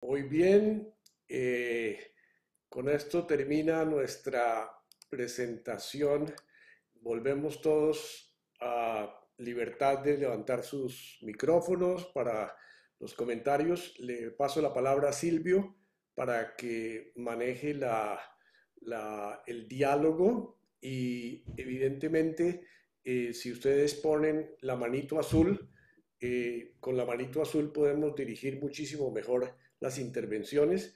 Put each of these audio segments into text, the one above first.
Muy bien, con esto termina nuestra presentación. Volvemos todos a libertad de levantar sus micrófonos para los comentarios. Le paso la palabra a Silvio para que maneje el diálogo y evidentemente si ustedes ponen la manito azul, con la manito azul podemos dirigir muchísimo mejor las intervenciones,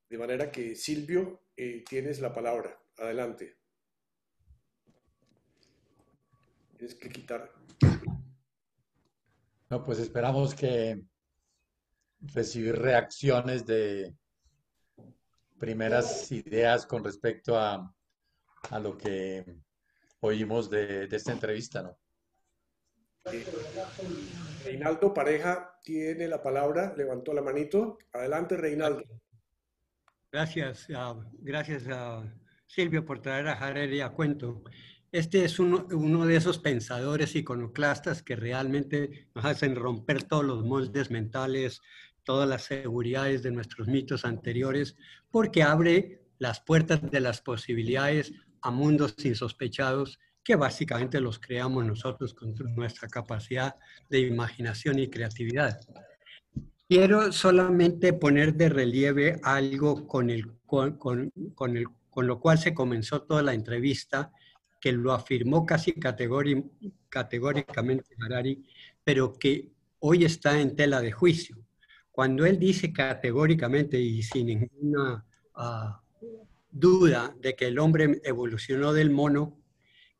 de manera que Silvio, tienes la palabra. Adelante. Tienes que quitar. No, pues esperamos que recibir reacciones de primeras ideas con respecto a lo que oímos de esta entrevista, ¿no? Eh, Reinaldo Pareja tiene la palabra, levantó la manito. Adelante, Reinaldo. Gracias, gracias a Silvio por traer a Harari a cuento. Este es uno de esos pensadores iconoclastas que realmente nos hacen romper todos los moldes mentales, todas las seguridades de nuestros mitos anteriores, porque abre las puertas de las posibilidades a mundos insospechados que básicamente los creamos nosotros con nuestra capacidad de imaginación y creatividad. Quiero solamente poner de relieve algo con lo cual se comenzó toda la entrevista, que lo afirmó casi categóricamente Harari, pero que hoy está en tela de juicio. Cuando él dice categóricamente y sin ninguna duda de que el hombre evolucionó del mono,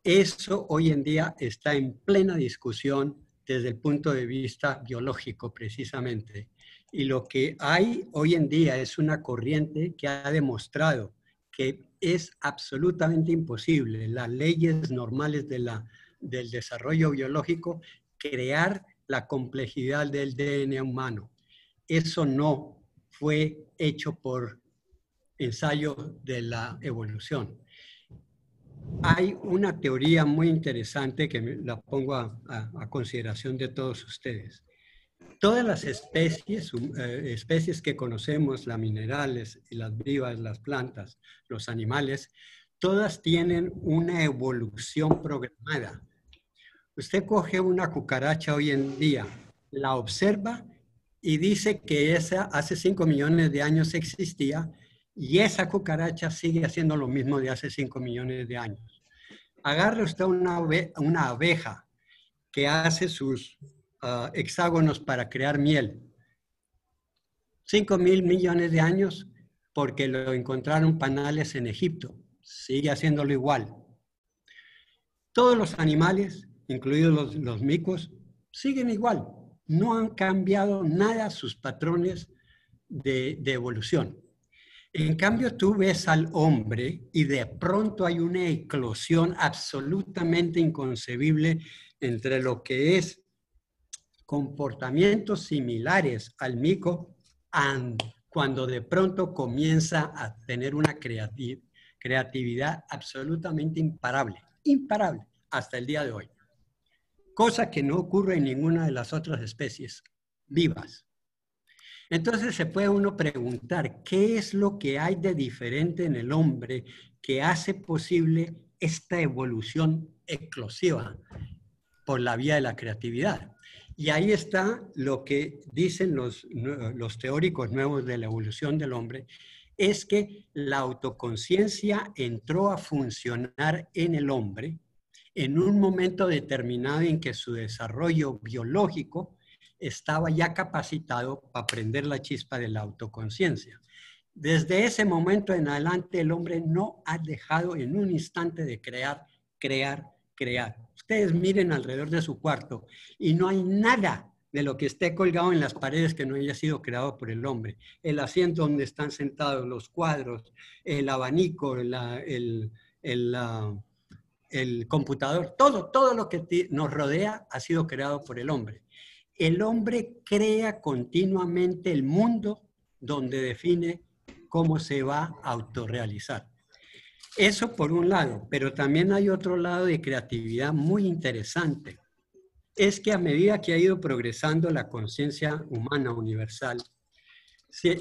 eso hoy en día está en plena discusión desde el punto de vista biológico, precisamente. Y lo que hay hoy en día es una corriente que ha demostrado que es absolutamente imposible, las leyes normales del desarrollo biológico, crear la complejidad del DNA humano. Eso no fue hecho por ensayos de la evolución. Hay una teoría muy interesante que la pongo a consideración de todos ustedes. Todas las especies que conocemos, las minerales, las vivas, las plantas, los animales, todas tienen una evolución programada. Usted coge una cucaracha hoy en día, la observa y dice que esa hace 5 millones de años existía y esa cucaracha sigue haciendo lo mismo de hace 5 millones de años. Agarre usted una abeja que hace sus hexágonos para crear miel. 5.000 millones de años porque lo encontraron panales en Egipto. Sigue haciéndolo igual. Todos los animales, incluidos los micos, siguen igual. No han cambiado nada sus patrones de evolución. En cambio, tú ves al hombre y de pronto hay una eclosión absolutamente inconcebible entre lo que es comportamientos similares al mico cuando de pronto comienza a tener una creatividad absolutamente imparable hasta el día de hoy. Cosa que no ocurre en ninguna de las otras especies vivas. Entonces se puede uno preguntar, ¿qué es lo que hay de diferente en el hombre que hace posible esta evolución eclosiva por la vía de la creatividad? Y ahí está lo que dicen los teóricos nuevos de la evolución del hombre, es que la autoconciencia entró a funcionar en el hombre en un momento determinado en que su desarrollo biológico estaba ya capacitado para prender la chispa de la autoconciencia. Desde ese momento en adelante el hombre no ha dejado en un instante de crear. Ustedes miren alrededor de su cuarto y no hay nada de lo que esté colgado en las paredes que no haya sido creado por el hombre. El asiento donde están sentados, los cuadros, el abanico, el computador, todo lo que nos rodea ha sido creado por el hombre. El hombre crea continuamente el mundo donde define cómo se va a autorrealizar. Eso por un lado, pero también hay otro lado de creatividad muy interesante. Es que a medida que ha ido progresando la conciencia humana universal,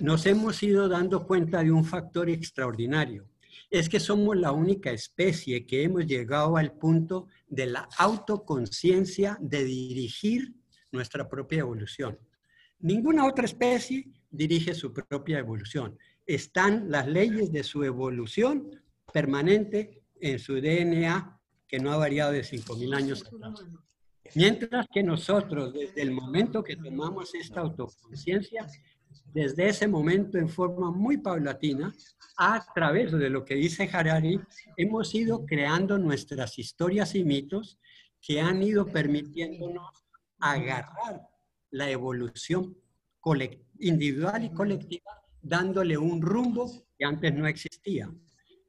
nos hemos ido dando cuenta de un factor extraordinario. Es que somos la única especie que hemos llegado al punto de la autoconciencia de dirigir nuestra propia evolución. Ninguna otra especie dirige su propia evolución. Están las leyes de su evolución permanente en su DNA, que no ha variado de 5.000 años atrás. Mientras que nosotros, desde el momento que tomamos esta autoconciencia, desde ese momento en forma muy paulatina, a través de lo que dice Harari, hemos ido creando nuestras historias y mitos que han ido permitiéndonos agarrar la evolución individual y colectiva, dándole un rumbo que antes no existía.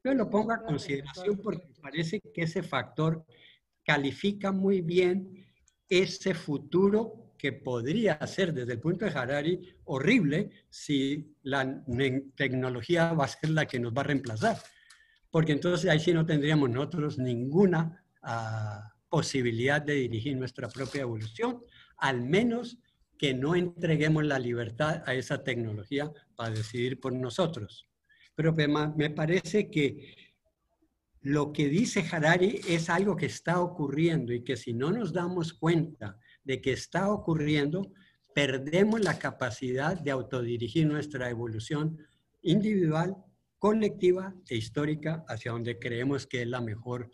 Yo lo pongo a consideración porque parece que ese factor califica muy bien ese futuro que podría ser desde el punto de Harari horrible si la tecnología va a ser la que nos va a reemplazar. Porque entonces ahí sí no tendríamos nosotros ninguna posibilidad de dirigir nuestra propia evolución, al menos que no entreguemos la libertad a esa tecnología para decidir por nosotros. Pero me parece que lo que dice Harari es algo que está ocurriendo y que si no nos damos cuenta de que está ocurriendo, perdemos la capacidad de autodirigir nuestra evolución individual, colectiva e histórica hacia donde creemos que es la mejor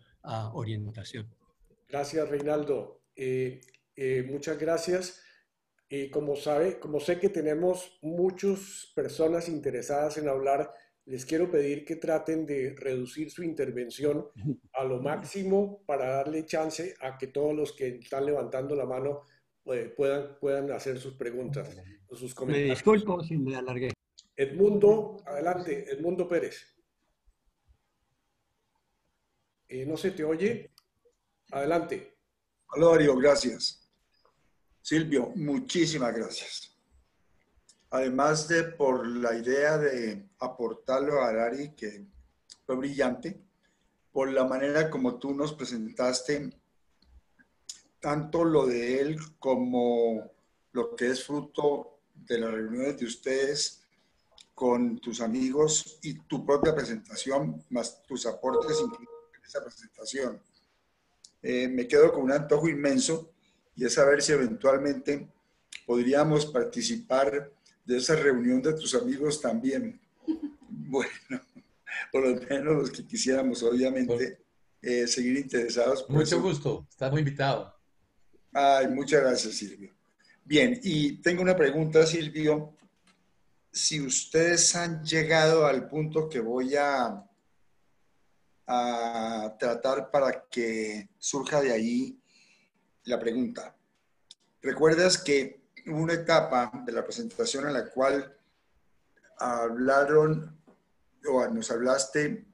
orientación. Gracias, Reinaldo. Muchas gracias. Como sé que tenemos muchas personas interesadas en hablar, les quiero pedir que traten de reducir su intervención a lo máximo para darle chance a que todos los que están levantando la mano puedan hacer sus preguntas o sus Me comentarios. disculpo si me alargué. Edmundo, adelante, Edmundo Pérez. No se te oye. Adelante. Hola, Darío, gracias. Silvio, muchísimas gracias. Además de por la idea de aportarlo a Harari, que fue brillante, por la manera como tú nos presentaste tanto lo de él como lo que es fruto de las reuniones de ustedes con tus amigos y tu propia presentación, más tus aportes incluidos en esa presentación. Me quedo con un antojo inmenso y es saber si eventualmente podríamos participar de esa reunión de tus amigos también. Bueno, por lo menos los que quisiéramos, obviamente, seguir interesados. Por Mucho eso. gusto, estás muy invitado. Ay, muchas gracias, Silvio. Bien, y tengo una pregunta, Silvio. Si ustedes han llegado al punto que voy a tratar para que surja de ahí la pregunta. ¿Recuerdas que hubo una etapa de la presentación en la cual nos hablaste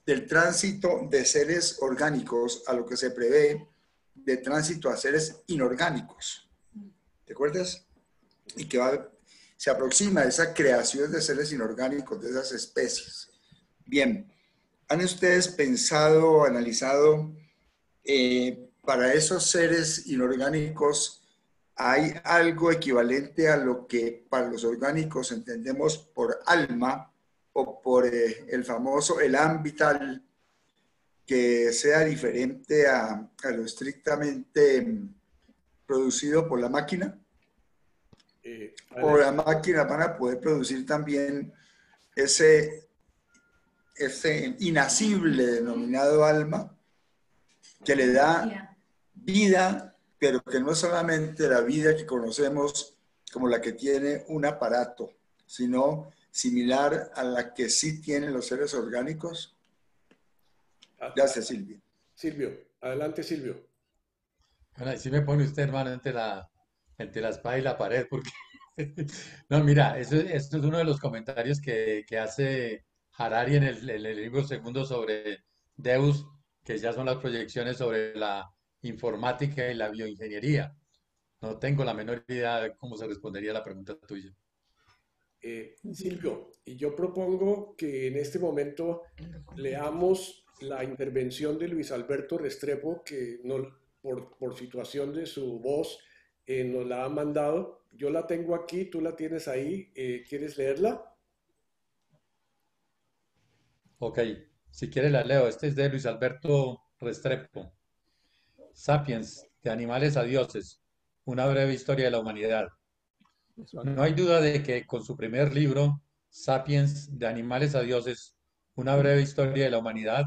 del tránsito de seres orgánicos a lo que se prevé de tránsito a seres inorgánicos? ¿Te acuerdas? Y que se aproxima a esa creación de seres inorgánicos, de esas especies. Bien, ¿han ustedes pensado, analizado, para esos seres inorgánicos hay algo equivalente a lo que para los orgánicos entendemos por alma o por el famoso elan vital, que sea diferente a lo estrictamente producido por la máquina? O la máquina van a poder producir también ese inacible denominado alma que le da vida, pero que no es solamente la vida que conocemos como la que tiene un aparato, sino similar a la que sí tienen los seres orgánicos. Gracias, Silvio. Silvio, adelante, Silvio. Bueno, ahí sí me pone usted, hermano, entre la espada y la pared, porque... No, mira, esto es uno de los comentarios que hace Harari en el libro segundo sobre Deus, que ya son las proyecciones sobre la informática y la bioingeniería. No tengo la menor idea de cómo se respondería a la pregunta tuya. Silvio, y yo propongo que en este momento leamos la intervención de Luis Alberto Restrepo, que no, por situación de su voz nos la ha mandado. Yo la tengo aquí, tú la tienes ahí. ¿Quieres leerla? Ok, si quiere la leo. Este es de Luis Alberto Restrepo. Sapiens, de animales a dioses, una breve historia de la humanidad. No hay duda de que con su primer libro, Sapiens, de animales a dioses, una breve historia de la humanidad,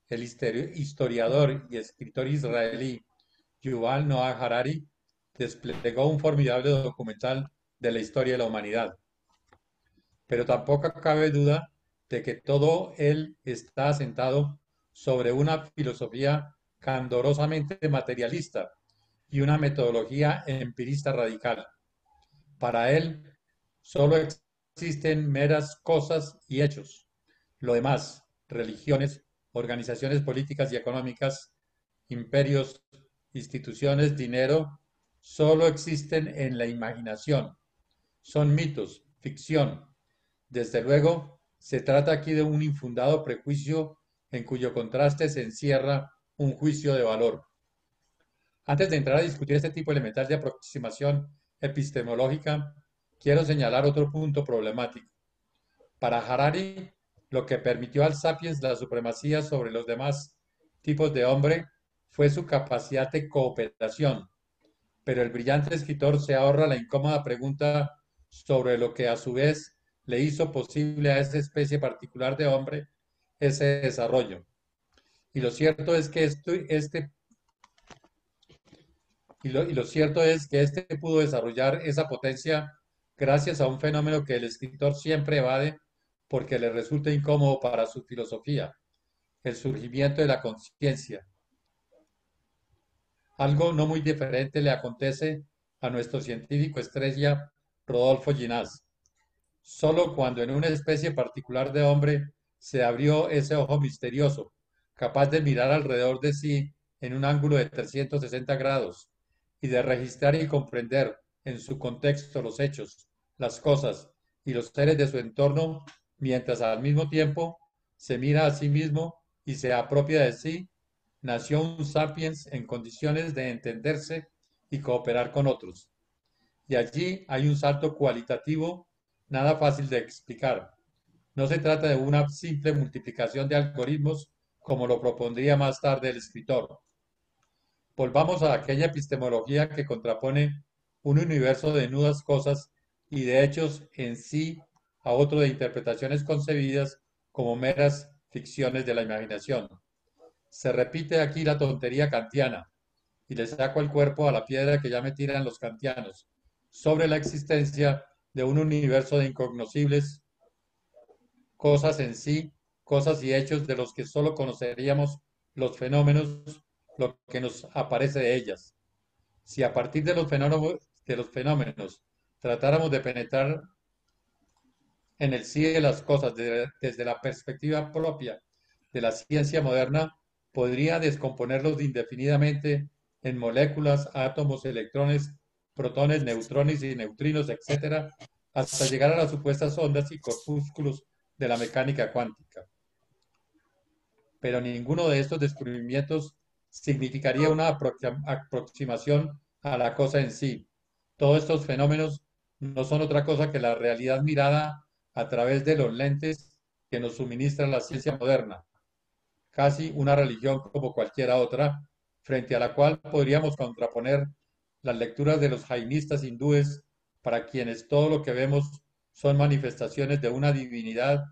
el historiador y escritor israelí Yuval Noah Harari desplegó un formidable documental de la historia de la humanidad. Pero tampoco cabe duda de que todo él está asentado sobre una filosofía candorosamente materialista y una metodología empirista radical. Para él, solo existen meras cosas y hechos. Lo demás, religiones, organizaciones políticas y económicas, imperios, instituciones, dinero, solo existen en la imaginación. Son mitos, ficción. Desde luego, se trata aquí de un infundado prejuicio en cuyo contraste se encierra un juicio de valor. Antes de entrar a discutir este tipo elemental de aproximación epistemológica, quiero señalar otro punto problemático. Para Harari, lo que permitió al sapiens la supremacía sobre los demás tipos de hombre fue su capacidad de cooperación, pero el brillante escritor se ahorra la incómoda pregunta sobre lo que a su vez le hizo posible a esa especie particular de hombre ese desarrollo. Y lo cierto es que lo cierto es que este pudo desarrollar esa potencia gracias a un fenómeno que el escritor siempre evade porque le resulta incómodo para su filosofía, el surgimiento de la conciencia. Algo no muy diferente le acontece a nuestro científico estrella Rodolfo Ginás. Solo cuando en una especie particular de hombre se abrió ese ojo misterioso, capaz de mirar alrededor de sí en un ángulo de 360 grados y de registrar y comprender en su contexto los hechos, las cosas y los seres de su entorno, mientras al mismo tiempo se mira a sí mismo y se apropia de sí, nació un sapiens en condiciones de entenderse y cooperar con otros. Y allí hay un salto cualitativo nada fácil de explicar. No se trata de una simple multiplicación de algoritmos como lo propondría más tarde el escritor. Volvamos a aquella epistemología que contrapone un universo de nudas cosas y de hechos en sí a otro de interpretaciones concebidas como meras ficciones de la imaginación. Se repite aquí la tontería kantiana, y le saco el cuerpo a la piedra que ya me tiran los kantianos, sobre la existencia de un universo de incognoscibles cosas en sí, cosas y hechos de los que solo conoceríamos los fenómenos, lo que nos aparece de ellas. Si a partir de los fenómenos tratáramos de penetrar en el sí de las cosas desde la perspectiva propia de la ciencia moderna, podría descomponerlos indefinidamente en moléculas, átomos, electrones, protones, neutrones y neutrinos, etc., hasta llegar a las supuestas ondas y corpúsculos de la mecánica cuántica. Pero ninguno de estos descubrimientos significaría una aproximación a la cosa en sí. Todos estos fenómenos no son otra cosa que la realidad mirada a través de los lentes que nos suministra la ciencia moderna, casi una religión como cualquiera otra, frente a la cual podríamos contraponer las lecturas de los jainistas hindúes, para quienes todo lo que vemos son manifestaciones de una divinidad,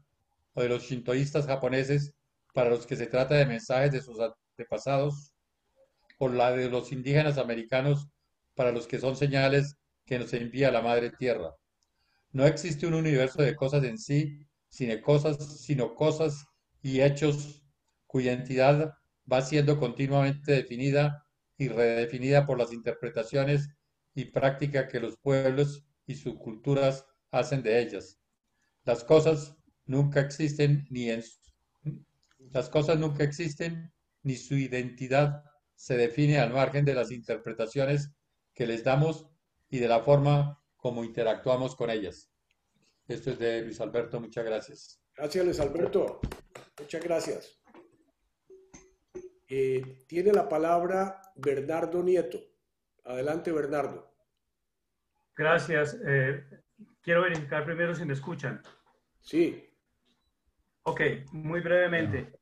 o de los shintoístas japoneses, para los que se trata de mensajes de sus antepasados, o la de los indígenas americanos, para los que son señales que nos envía la Madre Tierra. No existe un universo de cosas en sí, sino cosas y hechos cuya entidad va siendo continuamente definida y redefinida por las interpretaciones y práctica que los pueblos y sus culturas hacen de ellas. Las cosas nunca existen ni su identidad se define al margen de las interpretaciones que les damos y de la forma como interactuamos con ellas. Esto es de Luis Alberto, muchas gracias. Gracias, Luis Alberto. Muchas gracias. Tiene la palabra Bernardo Nieto. Adelante, Bernardo. Gracias. Quiero verificar primero si me escuchan. Sí. Ok, muy brevemente.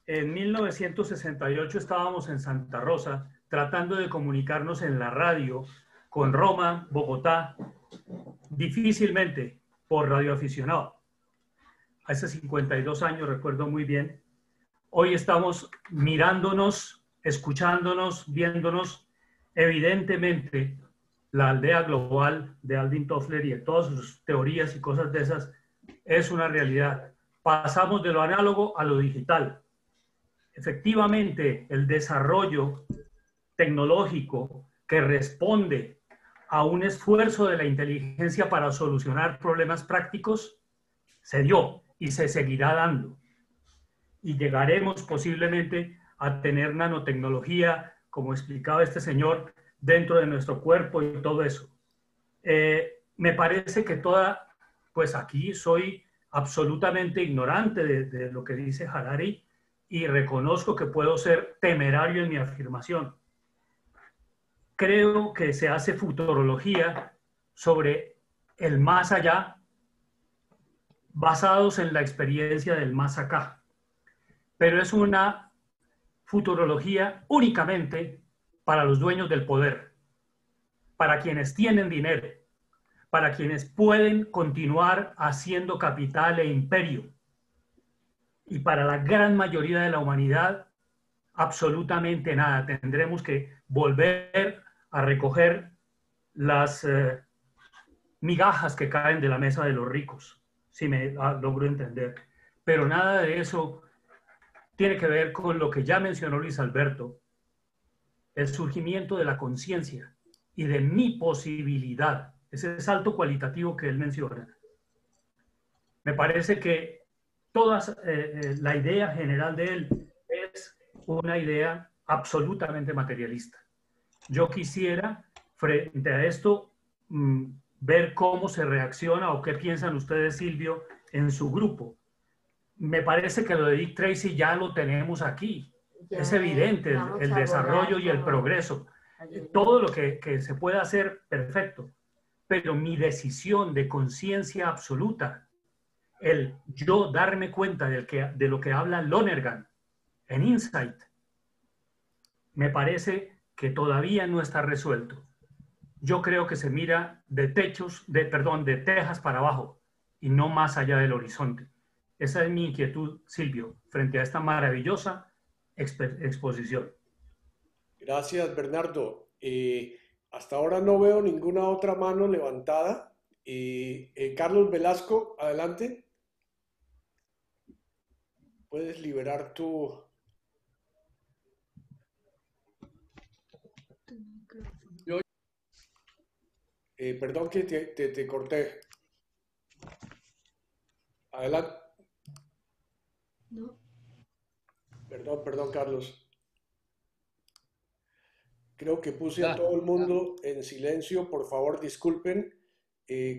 En 1968 estábamos en Santa Rosa tratando de comunicarnos en la radio con Roma, Bogotá, difícilmente por radioaficionado. Hace 52 años, recuerdo muy bien. Hoy estamos mirándonos, escuchándonos, viéndonos. Evidentemente, la aldea global de Alvin Toffler y de todas sus teorías y cosas de esas es una realidad. Pasamos de lo análogo a lo digital. Efectivamente, el desarrollo tecnológico que responde a un esfuerzo de la inteligencia para solucionar problemas prácticos se dio y se seguirá dando. Y llegaremos posiblemente a tener nanotecnología, como explicaba este señor, dentro de nuestro cuerpo y todo eso. Me parece que pues aquí soy absolutamente ignorante de lo que dice Harari y reconozco que puedo ser temerario en mi afirmación. Creo que se hace futurología sobre el más allá, basados en la experiencia del más acá. Pero es una futurología únicamente para los dueños del poder, para quienes tienen dinero, para quienes pueden continuar haciendo capital e imperio. Y para la gran mayoría de la humanidad, absolutamente nada. Tendremos que volver a recoger las migajas que caen de la mesa de los ricos, si me logro entender. Pero nada de eso tiene que ver con lo que ya mencionó Luis Alberto, el surgimiento de la conciencia y de mi posibilidad, ese salto cualitativo que él menciona. Me parece que la idea general de él es una idea absolutamente materialista. Yo quisiera, frente a esto, ver cómo se reacciona o qué piensan ustedes, Silvio, en su grupo. Me parece que lo de Dick Tracy ya lo tenemos aquí. Ya es evidente el desarrollo y el progreso. Todo lo que se puede hacer, perfecto. Pero mi decisión de conciencia absoluta, el yo darme cuenta de lo que habla Lonergan en Insight, me parece que todavía no está resuelto. Yo creo que se mira de tejas para abajo y no más allá del horizonte. Esa es mi inquietud, Silvio, frente a esta maravillosa exposición. Gracias, Bernardo. Hasta ahora no veo ninguna otra mano levantada. Carlos Velasco, adelante. Puedes liberar tu... perdón que te corté. Adelante. No. Perdón, Carlos. Creo que puse a todo el mundo en silencio. Por favor, disculpen.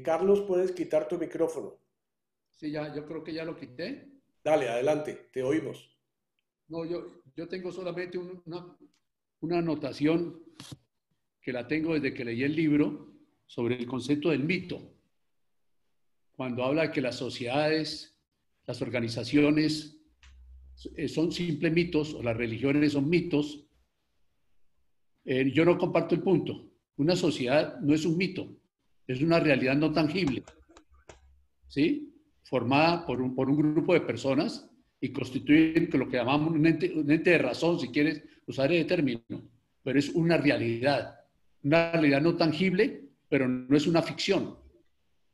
Carlos, ¿puedes quitar tu micrófono? Sí, yo creo que ya lo quité. Dale, adelante, te oímos. No, yo tengo solamente una anotación que la tengo desde que leí el libro sobre el concepto del mito. Cuando habla de que las sociedades, las organizaciones son simples mitos o las religiones son mitos, yo no comparto el punto. Una sociedad no es un mito, es una realidad no tangible, ¿sí? Formada por un grupo de personas y constituyen lo que llamamos un ente de razón, si quieres usar ese término, pero es una realidad no tangible, pero no es una ficción.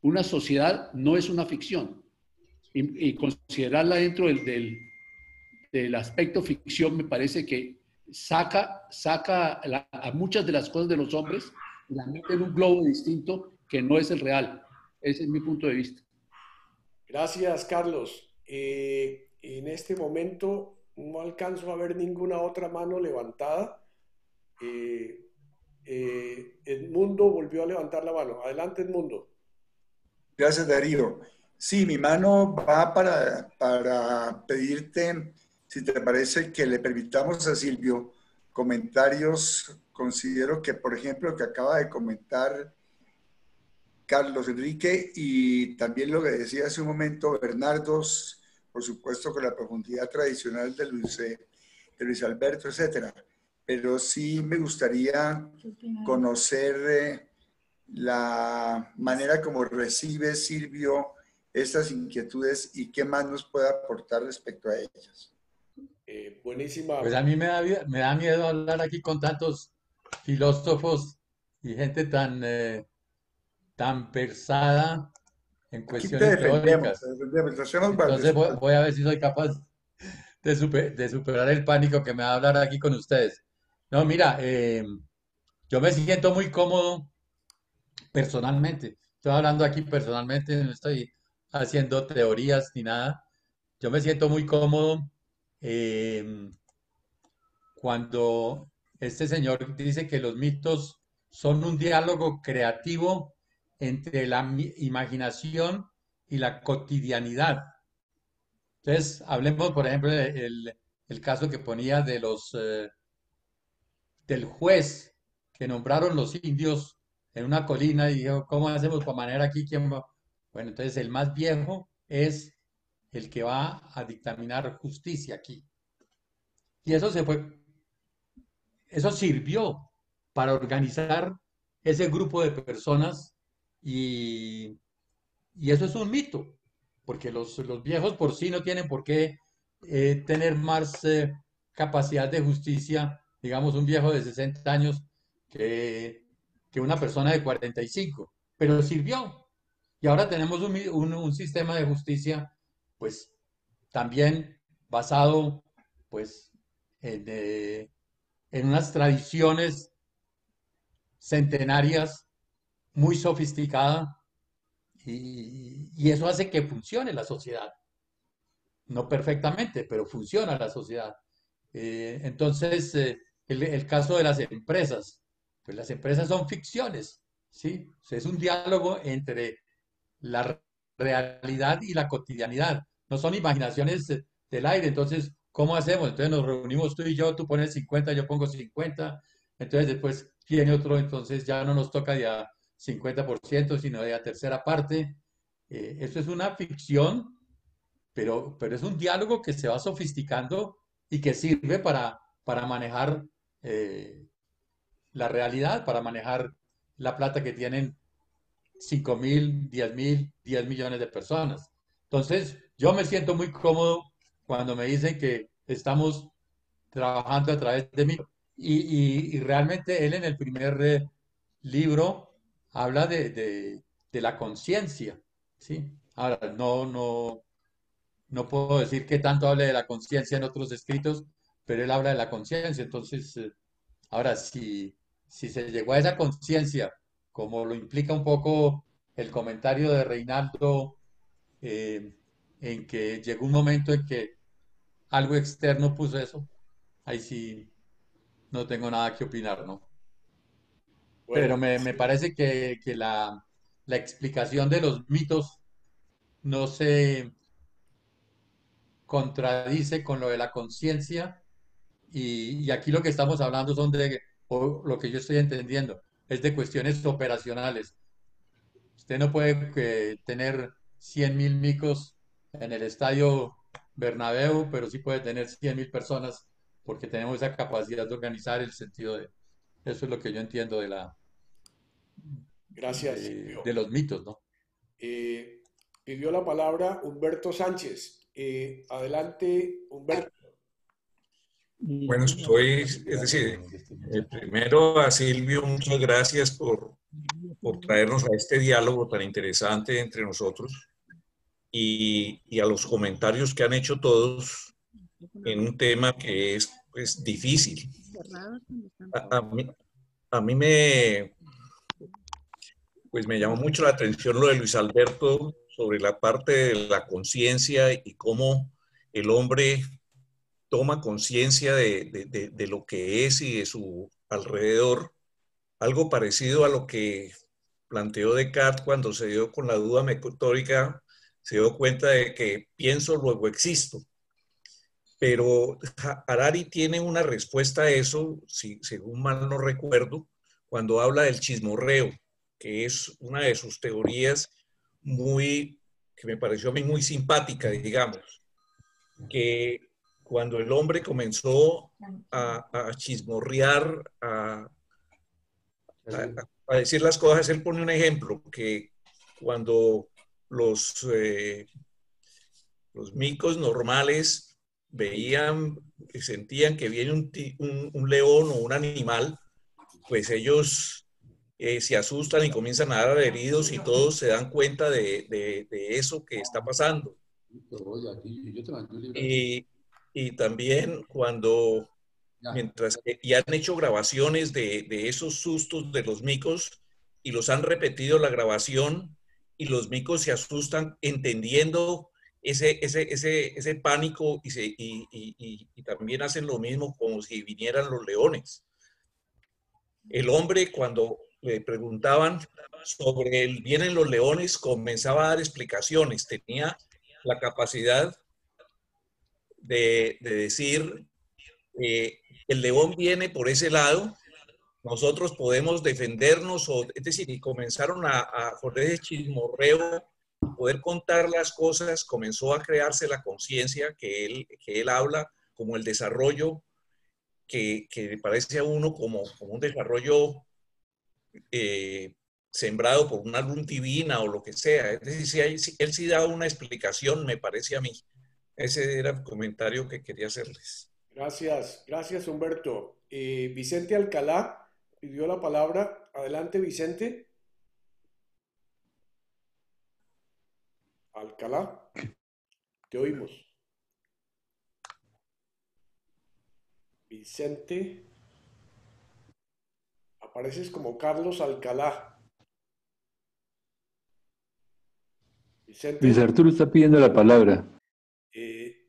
Una sociedad no es una ficción. Y considerarla dentro del aspecto ficción me parece que saca a muchas de las cosas de los hombres y la mete en un globo distinto que no es el real. Ese es mi punto de vista. Gracias, Carlos. En este momento no alcanzo a ver ninguna otra mano levantada. Edmundo volvió a levantar la mano. Adelante, Edmundo. Gracias, Darío. Sí, mi mano va para pedirte, si te parece, que le permitamos a Silvio comentarios. Considero que, por ejemplo, lo que acaba de comentar Carlos Enrique, y también lo que decía hace un momento Bernardo, por supuesto con la profundidad tradicional de Luis Alberto, etcétera. Pero sí me gustaría conocer la manera como recibe Silvio estas inquietudes y qué más nos puede aportar respecto a ellas. Buenísima. Pues a mí me da miedo hablar aquí con tantos filósofos y gente tan versada en Aquí cuestiones teóricas. te defendemos, te hacemos Entonces guardia. voy a ver si soy capaz de superar el pánico que me va a hablar aquí con ustedes. No, mira, yo me siento muy cómodo personalmente. Estoy hablando aquí personalmente, no estoy haciendo teorías ni nada. Yo me siento muy cómodo cuando este señor dice que los mitos son un diálogo creativo entre la imaginación y la cotidianidad. Entonces, hablemos, por ejemplo, el caso que ponía del juez que nombraron los indios en una colina y dijo, ¿cómo hacemos para manejar aquí? ¿Quién va? Bueno, entonces el más viejo es el que va a dictaminar justicia aquí. Y eso sirvió para organizar ese grupo de personas y eso es un mito, porque los viejos por sí no tienen por qué tener más capacidad de justicia, digamos, un viejo de 60 años que una persona de 45, pero sirvió. Y ahora tenemos un sistema de justicia, pues, también basado, pues, en unas tradiciones centenarias muy sofisticadas y eso hace que funcione la sociedad. No perfectamente, pero funciona la sociedad. Entonces, el caso de las empresas, pues las empresas son ficciones, ¿sí? O sea, es un diálogo entre la realidad y la cotidianidad. No son imaginaciones del aire. Entonces, ¿cómo hacemos? Entonces nos reunimos tú y yo, tú pones 50, yo pongo 50. Entonces después tiene otro, entonces ya no nos toca de a 50%, sino de a tercera parte. Eso es una ficción, pero es un diálogo que se va sofisticando y que sirve para manejar la realidad, para manejar la plata que tienen 5.000, 10.000, 10 millones de personas. Entonces, yo me siento muy cómodo cuando me dicen que estamos trabajando a través de mí. Y realmente él en el primer libro habla de la conciencia, ¿sí? Ahora, no puedo decir que tanto hable de la conciencia en otros escritos, pero él habla de la conciencia. Entonces, ahora, si se llegó a esa conciencia, como lo implica un poco el comentario de Reinaldo, eh, en que llegó un momento en que algo externo puso eso, ahí sí no tengo nada que opinar, ¿no? Bueno, Pero me parece que la explicación de los mitos no se contradice con lo de la conciencia y aquí lo que estamos hablando o lo que yo estoy entendiendo, es de cuestiones operacionales. Usted no puede tener 100.000 micos en el estadio Bernabéu, pero sí puede tener 100.000 personas porque tenemos esa capacidad de organizar el sentido de... Eso es lo que yo entiendo gracias, Silvio. de los mitos, ¿no? Pidió la palabra Humberto Sánchez. Adelante, Humberto. Bueno, es decir, primero a Silvio, muchas gracias por traernos a este diálogo tan interesante entre nosotros y a los comentarios que han hecho todos en un tema que es pues, difícil. A mí me llamó mucho la atención lo de Luis Alberto sobre la parte de la conciencia y cómo el hombre toma conciencia de lo que es y de su alrededor, algo parecido a lo que planteó Descartes cuando se dio con la duda metódica, se dio cuenta de que pienso, luego existo. Pero Harari tiene una respuesta a eso, si, según mal no recuerdo, cuando habla del chismorreo. que es una de sus teorías que me pareció a mí muy simpática, digamos, que cuando el hombre comenzó a chismorrear, a decir las cosas, él pone un ejemplo, que cuando los micos normales veían, sentían que viene un león o un animal, pues ellos se asustan y comienzan a dar heridos y todos se dan cuenta de eso que está pasando. Y también mientras que y han hecho grabaciones de esos sustos de los micos y los han repetido la grabación y los micos se asustan entendiendo ese pánico y también hacen lo mismo como si vinieran los leones. El hombre, cuando le preguntaban sobre el vienen los leones, comenzaba a dar explicaciones. Tenía la capacidad de decir, el león viene por ese lado, nosotros podemos defendernos, es decir, y comenzaron con ese chismorreo, poder contar las cosas, comenzó a crearse la conciencia que él habla como el desarrollo que le parece a uno como un desarrollo sembrado por una luz divina o lo que sea. Es decir, si él sí da una explicación, me parece a mí. Ese era el comentario que quería hacerles. Gracias, gracias Humberto. Vicente Alcalá pidió la palabra. Adelante, Vicente. Alcalá, te oímos. Vicente, apareces como Carlos Alcalá. Vicente. Luis Arturo está pidiendo la palabra.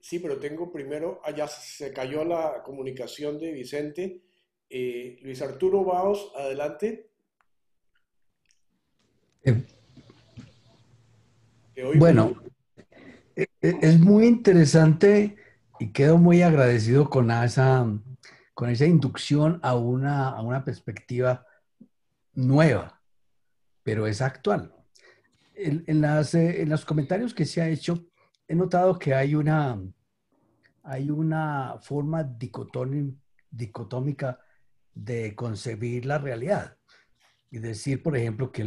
Sí, pero tengo primero, allá se cayó la comunicación de Vicente. Luis Arturo Baos, adelante. Te oímos. Bueno, es muy interesante y quedo muy agradecido con esa inducción a una perspectiva nueva, pero es actual. En los comentarios que se ha hecho, he notado que hay una forma dicotómica de concebir la realidad. Y decir, por ejemplo, que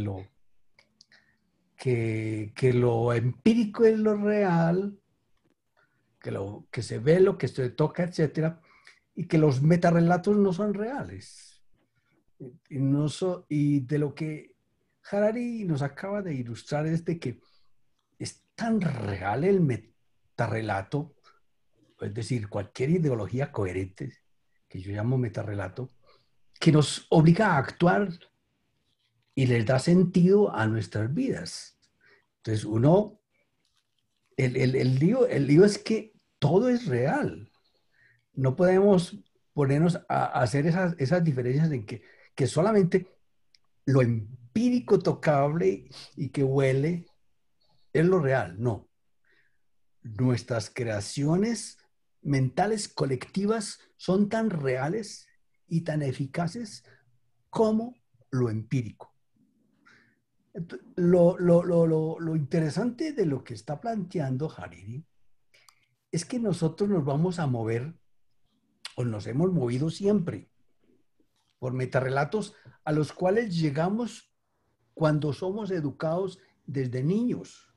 lo empírico es lo real, que se ve, lo que se toca, etcétera, y que los metarrelatos no son reales. Y de lo que Harari nos acaba de ilustrar es de que es tan real el metarrelato, es decir, cualquier ideología coherente, que yo llamo metarrelato, que nos obliga a actuar y les da sentido a nuestras vidas. Entonces, el lío es que todo es real. No podemos ponernos a hacer esas diferencias en que solamente lo empírico tocable y que huele es lo real. No. Nuestras creaciones mentales colectivas son tan reales y tan eficaces como lo empírico. Lo interesante de lo que está planteando Hariri es que nosotros nos vamos a mover, o nos hemos movido siempre, por metarrelatos a los cuales llegamos cuando somos educados desde niños.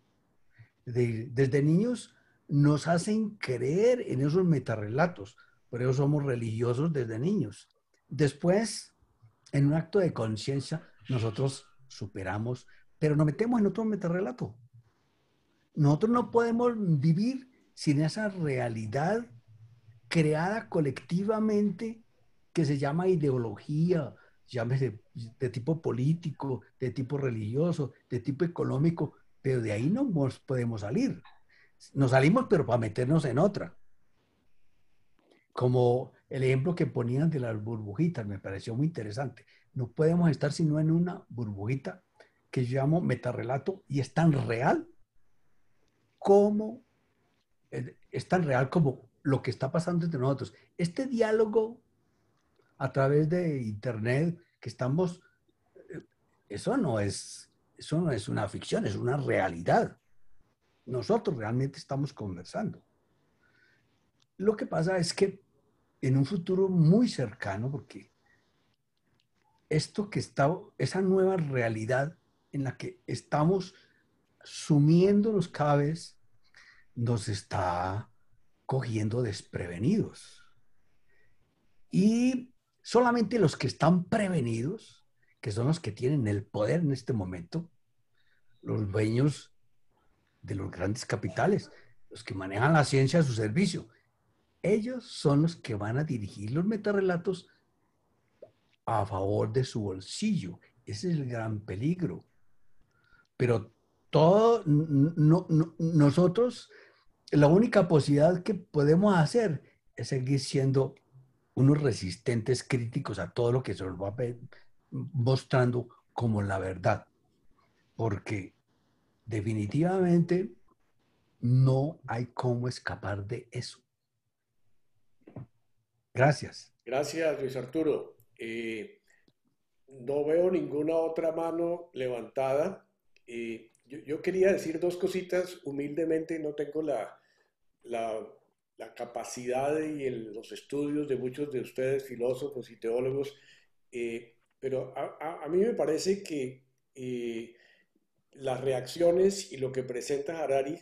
Desde niños nos hacen creer en esos metarrelatos, por eso somos religiosos desde niños. Después, en un acto de conciencia, nosotros superamos, pero nos metemos en otro metarrelato. Nosotros no podemos vivir sin esa realidad creada colectivamente que se llama ideología, llámese de tipo político, de tipo religioso, de tipo económico, pero de ahí no nos podemos salir. Nos salimos, pero para meternos en otra. Como el ejemplo que ponían de las burbujitas, me pareció muy interesante. No podemos estar sino en una burbujita que yo llamo metarrelato y es tan real como lo que está pasando entre nosotros. Este diálogo a través de internet que estamos Eso no es una ficción, es una realidad. Nosotros realmente estamos conversando. Lo que pasa es que en un futuro muy cercano, porque esa nueva realidad en la que estamos sumiéndonos cada vez, nos está cogiendo desprevenidos. Y solamente los que están prevenidos, que son los que tienen el poder en este momento, los dueños de los grandes capitales, los que manejan la ciencia a su servicio, ellos son los que van a dirigir los metarrelatos a favor de su bolsillo. Ese es el gran peligro. Pero nosotros, la única posibilidad que podemos hacer es seguir siendo unos resistentes críticos a todo lo que se nos va mostrando como la verdad. Porque definitivamente no hay cómo escapar de eso. Gracias. Gracias, Luis Arturo. No veo ninguna otra mano levantada. Yo quería decir dos cositas humildemente. No tengo la capacidad y los estudios de muchos de ustedes, filósofos y teólogos, pero a mí me parece que las reacciones y lo que presenta Harari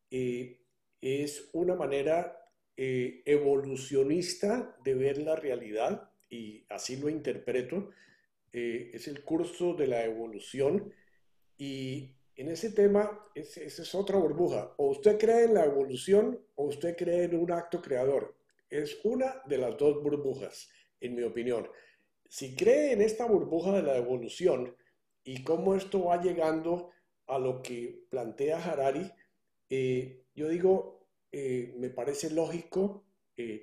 es una manera evolucionista de ver la realidad, y así lo interpreto. Es el curso de la evolución, y en ese tema esa es otra burbuja. O usted cree en la evolución o usted cree en un acto creador. Es una de las dos burbujas, en mi opinión. Si cree en esta burbuja de la evolución y cómo esto va llegando a lo que plantea Harari, yo digo, me parece lógico,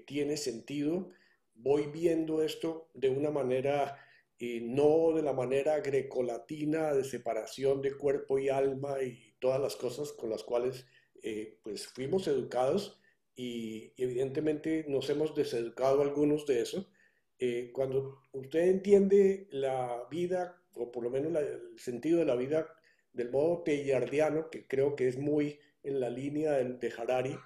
tiene sentido. Voy viendo esto de una manera, no de la manera grecolatina de separación de cuerpo y alma y todas las cosas con las cuales pues fuimos educados, y evidentemente nos hemos deseducado algunos de eso. Cuando usted entiende la vida, o por lo menos el sentido de la vida del modo teilhardiano, que creo que es muy en la línea de Harari,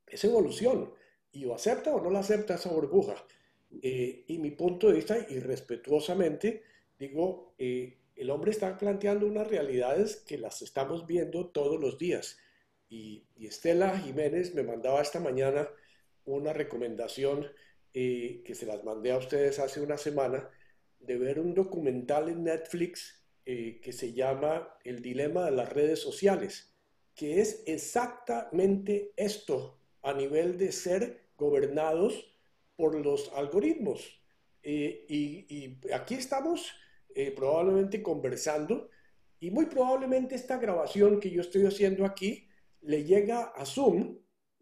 es evolución, y o acepta o no la acepta esa burbuja. Y mi punto de vista, y respetuosamente, digo, el hombre está planteando unas realidades que las estamos viendo todos los días. Y Estela Jiménez me mandaba esta mañana una recomendación que se las mandé a ustedes hace una semana, de ver un documental en Netflix que se llama El dilema de las redes sociales, que es exactamente esto a nivel de ser gobernados por los algoritmos. Y aquí estamos probablemente conversando, y muy probablemente esta grabación que yo estoy haciendo aquí le llega a Zoom,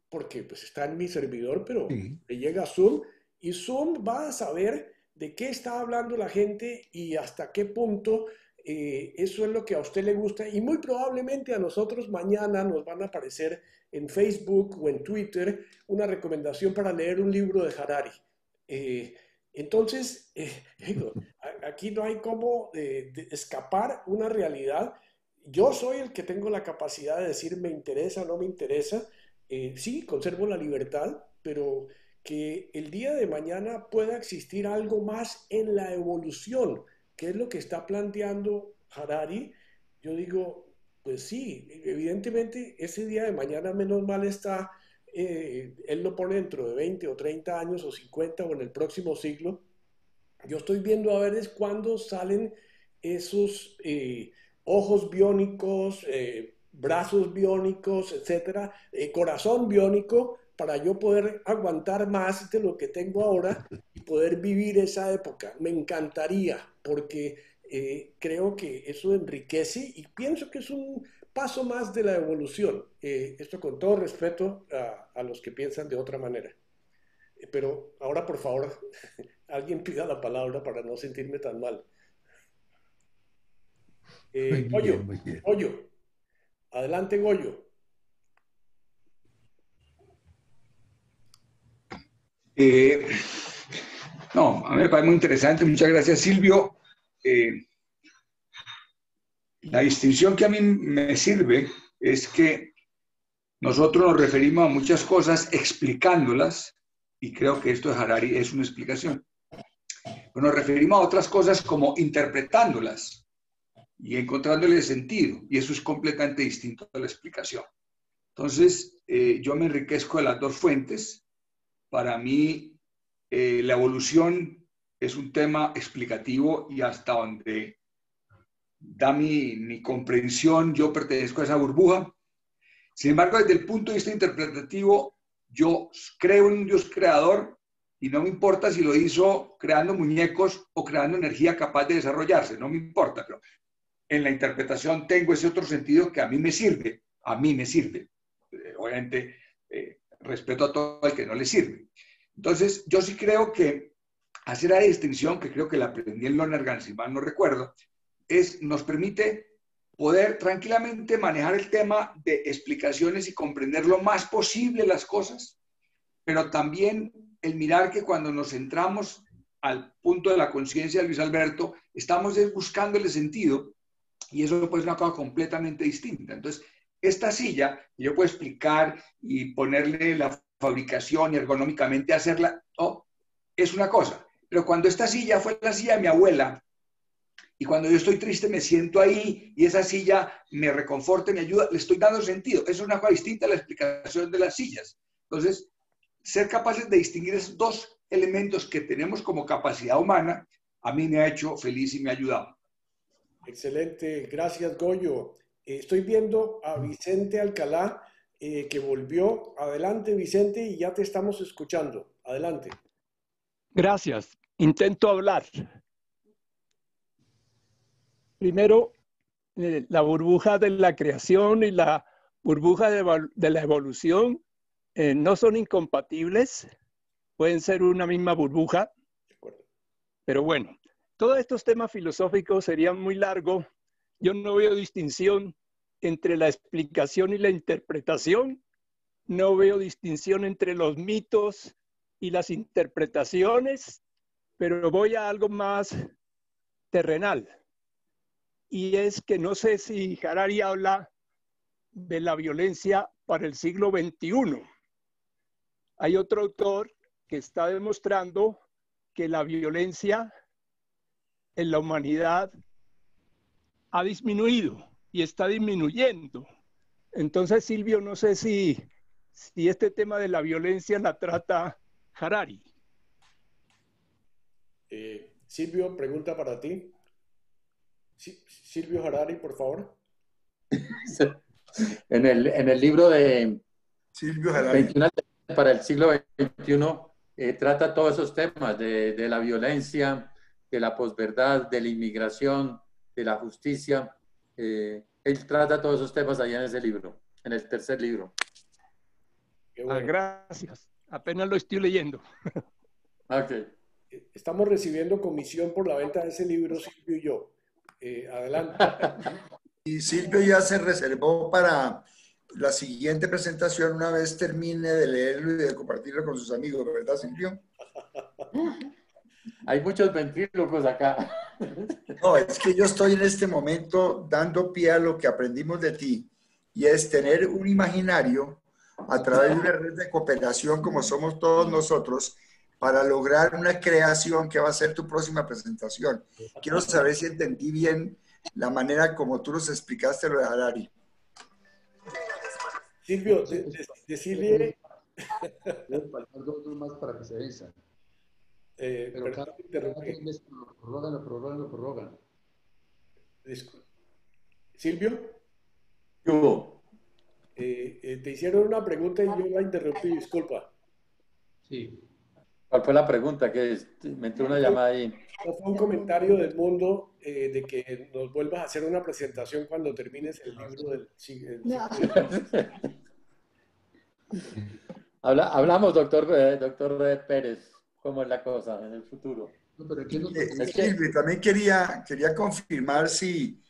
porque pues está en mi servidor, pero Sí. le llega a Zoom, y Zoom va a saber de qué está hablando la gente y hasta qué punto eso es lo que a usted le gusta, y muy probablemente a nosotros mañana nos van a aparecer en Facebook o en Twitter una recomendación para leer un libro de Harari. Entonces, digo, aquí no hay cómo de escapar una realidad. Yo soy el que tengo la capacidad de decir me interesa o no me interesa. Sí, conservo la libertad, pero que el día de mañana pueda existir algo más en la evolución, que es lo que está planteando Harari. Yo digo, pues sí, evidentemente ese día de mañana menos mal está, él lo pone dentro de 20 o 30 años o 50 o en el próximo siglo. Yo estoy viendo a ver es cuándo salen esos ojos biónicos, brazos biónicos, etcétera, corazón biónico, para yo poder aguantar más de lo que tengo ahora y poder vivir esa época. Me encantaría, porque creo que eso enriquece, y pienso que es un paso más de la evolución. Esto con todo respeto a los que piensan de otra manera. Pero ahora, por favor, alguien pida la palabra para no sentirme tan mal. Goyo, Muy bien. Goyo. Adelante, Goyo. No, a mí me parece muy interesante. Muchas gracias, Silvio. La distinción que a mí me sirve es que nosotros nos referimos a muchas cosas explicándolas, y creo que esto de Harari es una explicación. Pero nos referimos a otras cosas como interpretándolas y encontrándole sentido, y eso es completamente distinto a la explicación. Entonces, yo me enriquezco de las dos fuentes. Para mí, la evolución es un tema explicativo y hasta donde da mi comprensión, yo pertenezco a esa burbuja. Sin embargo, desde el punto de vista interpretativo, yo creo en un Dios creador y no me importa si lo hizo creando muñecos o creando energía capaz de desarrollarse, no me importa, pero en la interpretación tengo ese otro sentido que a mí me sirve, Obviamente, respeto a todo el que no le sirve. Entonces, yo sí creo que hacer la distinción, que creo que la aprendí en Lonergan, si mal no recuerdo, nos permite poder tranquilamente manejar el tema de explicaciones y comprender lo más posible las cosas, pero también el mirar que cuando nos centramos al punto de la conciencia de Luis Alberto, estamos buscando el sentido, y eso pues es una cosa completamente distinta. Entonces, esta silla, yo puedo explicar y ponerle la fabricación y ergonómicamente hacerla, es una cosa. Pero cuando esta silla fue la silla de mi abuela, y cuando yo estoy triste me siento ahí y esa silla me reconforta, me ayuda, le estoy dando sentido. Eso es una cosa distinta a la explicación de las sillas. Entonces, ser capaces de distinguir esos dos elementos que tenemos como capacidad humana, a mí me ha hecho feliz y me ha ayudado. Excelente, gracias Goyo. Estoy viendo a Vicente Alcalá que volvió. Adelante Vicente, y ya te estamos escuchando. Adelante. Gracias. Intento hablar. Primero, la burbuja de la creación y la burbuja de la evolución no son incompatibles, pueden ser una misma burbuja, pero bueno, todos estos temas filosóficos serían muy largos. Yo no veo distinción entre la explicación y la interpretación, no veo distinción entre los mitos y las interpretaciones, pero voy a algo más terrenal. Y es que no sé si Harari habla de la violencia para el siglo XXI. Hay otro autor que está demostrando que la violencia en la humanidad ha disminuido y está disminuyendo. Entonces, Silvio, no sé si este tema de la violencia la trata Harari. Silvio, pregunta para ti. Silvio Harari, por favor. En el libro de Silvio Harari 21 para el siglo XXI trata todos esos temas de la violencia, de la posverdad, de la inmigración, de la justicia. Él trata todos esos temas allá en ese libro, en el tercer libro. Bueno. Gracias. Apenas lo estoy leyendo. Okay. Estamos recibiendo comisión por la venta de ese libro, Silvio y yo. Adelante. Y Silvio ya se reservó para la siguiente presentación una vez termine de leerlo y de compartirlo con sus amigos, ¿verdad, Silvio? Hay muchos ventrílocos acá. No, es que yo estoy en este momento dando pie a lo que aprendimos de ti, y es tener un imaginario a través de una red de cooperación como somos todos nosotros para lograr una creación que va a ser tu próxima presentación. Quiero saber si entendí bien la manera como tú nos explicaste lo de Harari. Silvio, decirle... Dos más para que se venza. Pero cada mes lo prorrogan. Silvio, Yo. te hicieron una pregunta y yo la interrumpí, disculpa. Sí. ¿Cuál fue la pregunta? Que me entró una llamada ahí. No, fue un comentario del mundo de que nos vuelvas a hacer una presentación cuando termines el libro del siglo. Hablamos, doctor Pérez, cómo es la cosa en el futuro. No, pero aquí Silvio, también quería confirmar si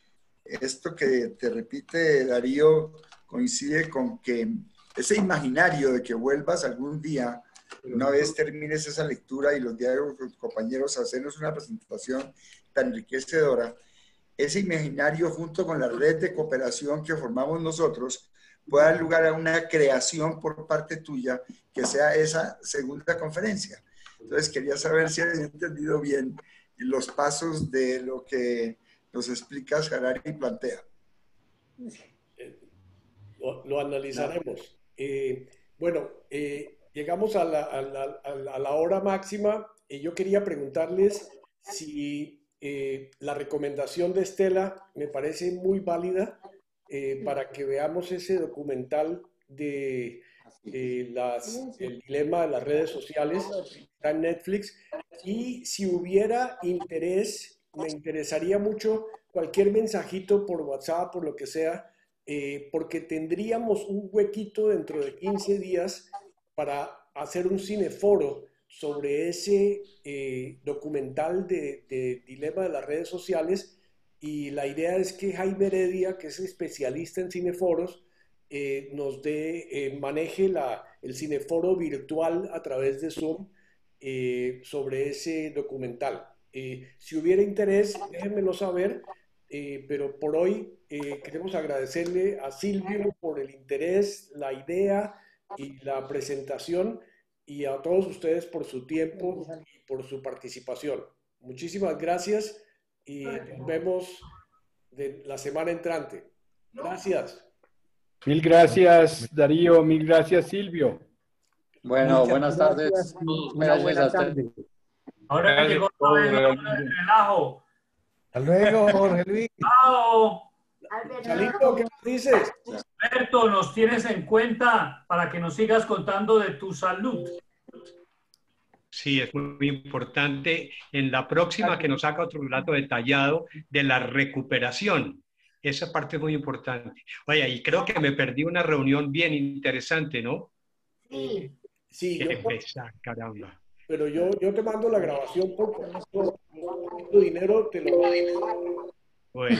esto que te repite Darío coincide con que ese imaginario de que vuelvas algún día, una vez termines esa lectura y los diálogos con tus compañeros, hacernos una presentación tan enriquecedora, ese imaginario junto con la red de cooperación que formamos nosotros pueda dar lugar a una creación por parte tuya que sea esa segunda conferencia. Entonces quería saber si había entendido bien los pasos de lo que nos explicas, Harari, y plantea. Lo analizaremos. Bueno, llegamos a la hora máxima y yo quería preguntarles si la recomendación de Estela me parece muy válida para que veamos ese documental de el dilema de las redes sociales, está en Netflix, y si hubiera interés, me interesaría mucho cualquier mensajito por WhatsApp, por lo que sea, porque tendríamos un huequito dentro de 15 días para hacer un cineforo sobre ese documental de dilema de las redes sociales, y la idea es que Jaime Heredia, que es especialista en cineforos, maneje el cineforo virtual a través de Zoom sobre ese documental. Si hubiera interés, déjenmelo saber, pero por hoy queremos agradecerle a Silvio por el interés, la idea y la presentación, y a todos ustedes por su tiempo y por su participación. Muchísimas gracias y nos vemos la semana entrante. Gracias. Mil gracias, Darío. Mil gracias, Silvio. Bueno, Muchas buenas tardes. gracias y una Gracias buena a usted. tarde. Ahora que llegó otra vez la hora del relajo. Hasta luego, Jorge Luis. ¡Chao! Chalito, ¿qué dices? Alberto, nos tienes en cuenta para que nos sigas contando de tu salud. Sí, es muy importante. En la próxima que nos haga otro relato detallado de la recuperación. Esa parte es muy importante. Oye, y creo que me perdí una reunión bien interesante, ¿no? Sí. Sí, Qué pesar, caramba. pero yo te mando la grabación por dinero, te lo... Bueno.